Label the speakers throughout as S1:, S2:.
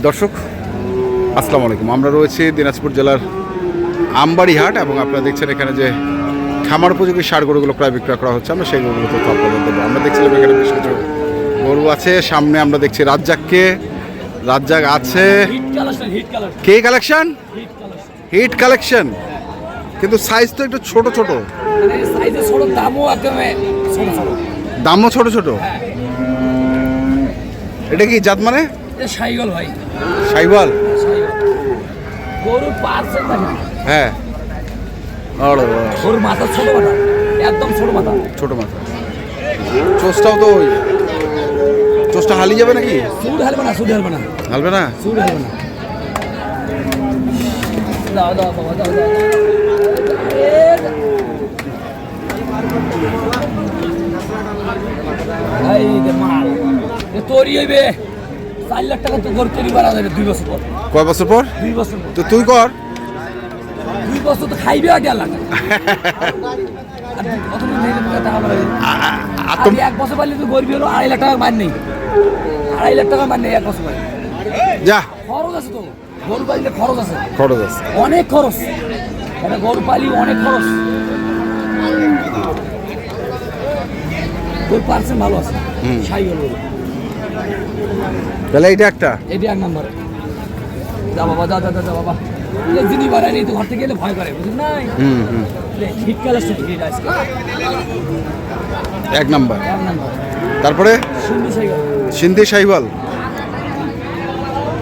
S1: দর্শক আসসালামু আলাইকুম, আমরা রয়েছি দিনাজপুর জেলার আমবাড়ি হাট এবং আপনারা দেখছেন এখানে যে খামার উপযোগী ষাঁড় গরুগুলো প্রায় বিক্রয় করা হচ্ছে। আমরা সেই গরুগুলো তো আপনাদের দেবো। আমরা দেখছিলাম এখানে বেশ কিছু গরু আছে, সামনে আমরা দেখছি রাজ্জাক আছে, কে কালেকশন, হিট কালেকশন, কিন্তু সাইজ তো একটু ছোট ছোট, দামও ছোট ছোট। এটা কি জাত মানে?
S2: শাইওয়াল ভাই,
S1: শাইওয়াল
S2: গরুর পার্সেন্ট থাকে।
S1: হ্যাঁ,
S2: গরুর মাথা ছোট মাথা, একদম ছোট মাথা,
S1: ছোট মাথা। চোষটাও তো ওই চোষটা হালি যাবে নাকি?
S2: সুদ হালবে না, সুদ হালবে না,
S1: হালবে না,
S2: সুদ হালবে না। দাও দাও বাবা, দাও দাও। এই যে মাল এ তৈরি হইবে 4 লাখ টাকা তো গরু তৈরি করা যাবে 2 বছর পর।
S1: কয় বছর পর?
S2: 2 বছর পর।
S1: তো তুই কর,
S2: 2 বছর তো খাইবে আগে আল্লাহ। আর কতদিন ধরে টাকা পাবে? আর 1 বছর পাইলে তো গরিব হলো 2.5 লাখ টাকা মান নেই, 2.5 লাখ টাকা মান নেই 1 বছর পাইলে।
S1: যা
S2: খরচ আছে তো, গরু পালিলে খরচ আছে,
S1: খরচ আছে,
S2: অনেক খরচ। এটা গরু পালি অনেক খরচ। গরু পার্সেন্ট ভালো আছে, শাইওয়াল গরু।
S1: তাহলে এইটা একটা,
S2: এটা 1 নাম্বার। যা বাবা, যা যা যা বাবা, এই জিনিস বাড়ায় নেই তো, ঘর থেকে গেলে ভয় করে, বুঝলি না? হিট কালার হিট আজকে
S1: 1 নাম্বার।
S2: 1 নাম্বার।
S1: তারপরে
S2: সুন্দর শাইওয়াল,
S1: সিন্ধি শাহিওয়াল,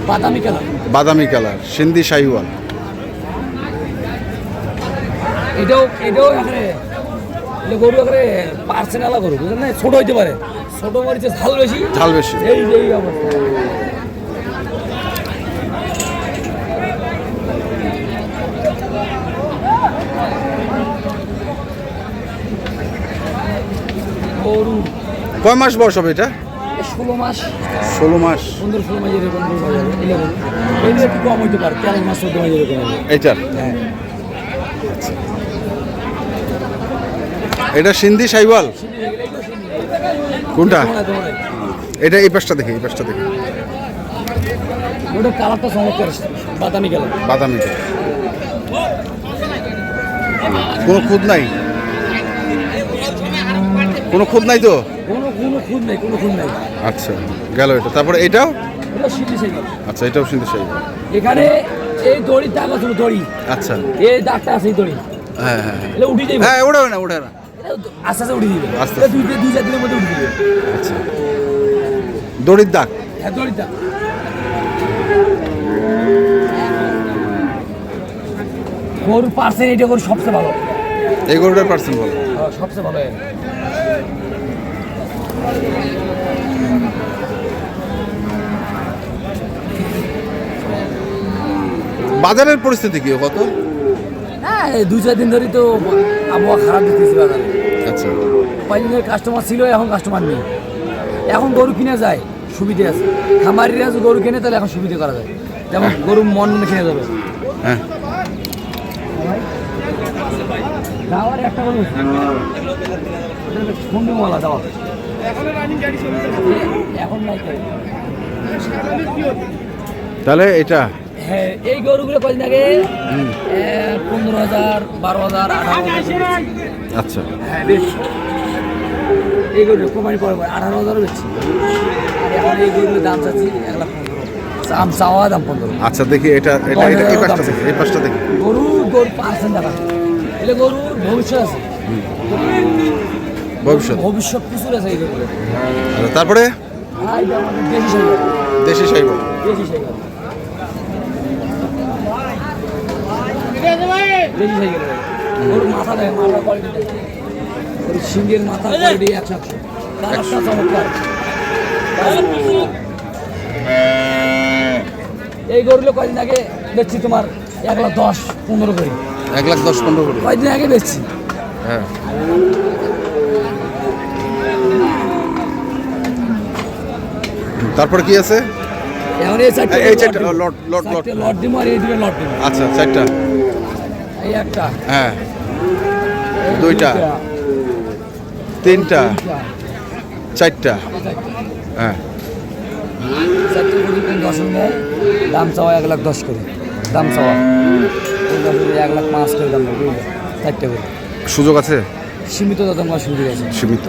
S2: বাদামি কালার,
S1: বাদামি কালার, সিন্ধি শাহিওয়াল।
S2: এটাও এখানে গরু এখানে পার্সেন্ট আলাদা গরু, বুঝলেন না? ছোট হইতে পারে, ছোট মরিচে ঝাল বেশি,
S1: ঝাল বেশি।
S2: এই অবস্থা। গরু
S1: কয় মাস বয়স হবে এটা?
S2: 16 মাস,
S1: 16 মাস,
S2: 15-16 মাস এরকম গরু পাওয়া যাবে। এগুলো একটু কম হইতে পারে, 13 মাস 14 মাস এরকম হবে।
S1: এইটার?
S2: হ্যাঁ,
S1: এটা সিন্ধি শাহিওয়াল কোনটা?
S2: তোমার
S1: এটা এই পাশটা দেখি, এই পাশটা দেখি।
S2: ওটা কালারটা চমৎকার, বাদামি কালার।
S1: বাদামি কালার, কোনো খুদ নাই, কোনো খুদ নাই তো?
S2: কোনো খুদ নেই, কোনো খুদ নেই।
S1: আচ্ছা, গেল এটা। তারপরে এটাও?
S2: এটা সিদ্ধি শাইওয়াল।
S1: আচ্ছা, এটাও সিন্ধি শাহিওয়াল।
S2: এখানে এই দড়ির দাগ আছে, দড়ি,
S1: আচ্ছা,
S2: এই দাগটা আছে, এই দড়ি।
S1: হ্যাঁ হ্যাঁ
S2: এটা উঠে যাবে,
S1: হ্যাঁ, ওটা না, ওটা না,
S2: আস্তে আস্তে উঠে দিবে,
S1: আস্তে
S2: এটা 2-4 দিনের মধ্যে উঠে দিবে।
S1: আচ্ছা, দড়ির দাগ।
S2: হ্যাঁ, দড়ির দাগ। গরুর পার্সেন্ট এটা গরু সবচেয়ে ভালো,
S1: এই গরুটার পার্সেন্ট বলো।
S2: সবচেয়ে ভালো।
S1: বাজারের পরিস্থিতি কি কত?
S2: হ্যাঁ, 2-4 দিন ধরেই তো আবহাওয়া খারাপ দিতেছে বাজারে।
S1: আচ্ছা,
S2: কয়েকদিনের কাস্টমার ছিল, এখন কাস্টমার নেই। এখন গরু কিনে যায়, সুবিধে আছে। খামারিরা যদি গরু কিনে তাহলে এখন সুবিধা করা যায়, যেমন গরু মন কিনে যাবে।
S1: হ্যাঁ,
S2: দাওয়ার একটা গরু সন্ধ্যেওয়ালা দাওয়া এখন নাই।
S1: তাহলে এটা?
S2: হ্যাঁ, এই গরুগুলো কদিন আগে 15,000, 12,000, 18,000।
S1: আচ্ছা,
S2: হ্যাঁ, বেশ। এই গরু কোম্পানি পরে 18,000 বেশি। এখন এই গরুগুলোর দাম চাচ্ছি 1,15,000, দাম চাওয়া দাম 15।
S1: আচ্ছা, দেখি এটা, এটা এটা এই পাশটা দেখি, এই পাশটা দেখি।
S2: গরু পার্সেন্ট টাকা, এলে গরুর ভবিষ্যৎ আছে, ভবিষ্যৎ প্রচুর আছে এই গরুগুলো।
S1: আচ্ছা, তারপরে
S2: দেশি শাইওয়াল,
S1: দেশি শাহিওয়াল,
S2: দেশি শাইওয়াল, দেশি শাইওয়াল। গরুর মাথা দেয়, মাথা কোয়ালিটি দেয়, গরুর সিংহের মাথা কোয়ালিটি 100। কালারটা চমৎকার। এই গরুগুলো কয়দিন আগে বেচছি তোমার 1,10-15 করে।
S1: 1,10-15 করে
S2: কয়দিন আগে বেচছি।
S1: হ্যাঁ, তারপর কি আছে?
S2: এখন এই চারটে,
S1: এই চারটা লট লট লট
S2: লট দিব, আর এই দিকে লট দিব।
S1: আচ্ছা, চারটা।
S2: এই একটা,
S1: হ্যাঁ,
S2: এই
S1: দুইটা। তিনটা, চারটা, হ্যাঁ।
S2: চারটে গরু কোন 10 নেয়, দাম চাওয়া 1,10,000 করে, দাম চাওয়া 1,05,000 করে দাম নেবে, চারটে করে।
S1: সুযোগ আছে?
S2: সীমিত দাম সুযোগ আছে।
S1: সীমিত।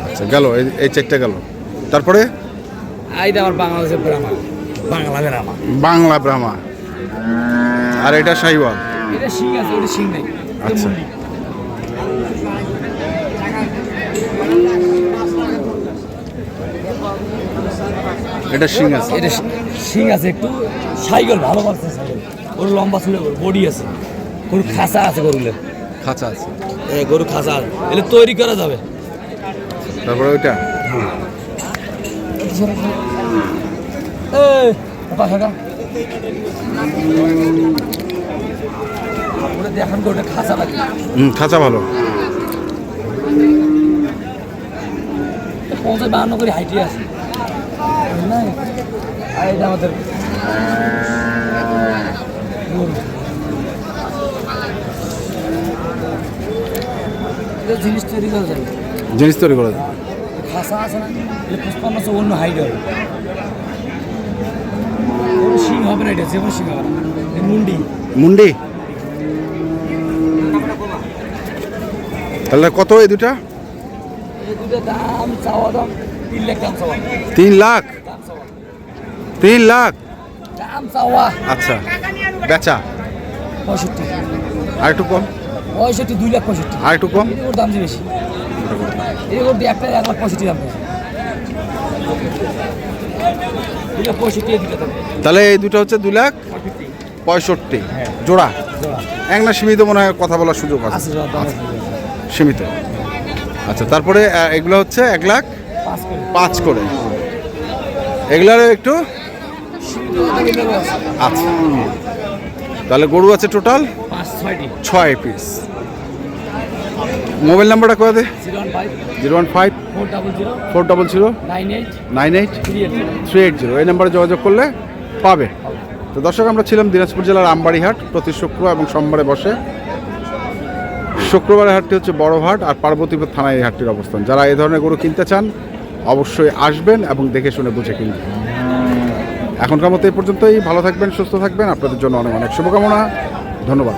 S1: আচ্ছা গেল, এই চারটা গেল। তারপরে
S2: এইটা আমার বাংলাদেশের ব্রাহ্মা, বাংলা ব্রাহ্মা।
S1: বাংলা ব্রাহ্মা, আর এটা শাহিওয়াল।
S2: এটা শিং আছে, ওটা শিং নেই।
S1: আচ্ছা। এটা শিং আছে।
S2: এটা শিং আছে একটু, সাইকেল ভালো পাচ্ছে সাইকেল, ওর লম্বা ছিল, বডি আছে, গরু খাঁচা আছে, গরুলের
S1: খাঁচা আছে।
S2: গরু খাঁচা আছে, এটা তৈরি করা যাবে।
S1: তারপরে ওইটা
S2: দেখান তো, ওটা খাঁচা লাগে।
S1: খাঁচা ভালো।
S2: 50-52 করে হাইটে আছে। আর এটা আমাদের জিনিস তৈরি করা যাবে,
S1: জিনিস তৈরি করা যায়।
S2: খাসা আছে না, 55 অন্য হাইট হবে, শিং হবে না, এটা যেমন শিং হবে না। মুন্ডি
S1: মুন্ডি। তাহলে কত এই দুটা?
S2: এই দুটো দাম চাওয়া দাম 3 লাখ দাম চাওয়া।
S1: 3 লাখ?
S2: দাম চাওয়া,
S1: 3 লাখ
S2: দাম চাওয়া।
S1: আচ্ছা, বেচা
S2: 65,
S1: আর একটু কম?
S2: 65, 2,65,000।
S1: আর একটু কম?
S2: এর দাম যে বেশি, এর একটা 1,65,000 দাম বেশি। 2,65,000 দিতে হবে।
S1: তাহলে এই দুটো হচ্ছে 2,65,000 জোড়া। এক না সীমিত মনে হয় কথা বলার সুযোগ আছে?
S2: আছে দাম
S1: সীমিত। আচ্ছা, তারপরে এগুলো হচ্ছে 1,05,000 করে। এগুলার একটু আচ্ছা। তাহলে গরু আছে টোটাল 6 পিস। মোবাইল নাম্বারটা করে দে। 015 400 98 380। এই নাম্বারে যোগাযোগ করলে পাবে। তো দর্শক, আমরা ছিলাম দিনাজপুর জেলার আমবাড়িহাট, প্রতি শুক্র এবং সোমবারে বসে। শুক্রবারের হাটটি হচ্ছে বড় হাট, আর পার্বতীপুর থানায় এই হাটটির অবস্থান। যারা এই ধরনের গরু কিনতে চান অবশ্যই আসবেন এবং দেখে শুনে বুঝে কিনবেন। এখনকার মতো এই পর্যন্তই। ভালো থাকবেন, সুস্থ থাকবেন। আপনাদের জন্য অনেক অনেক শুভকামনা। ধন্যবাদ।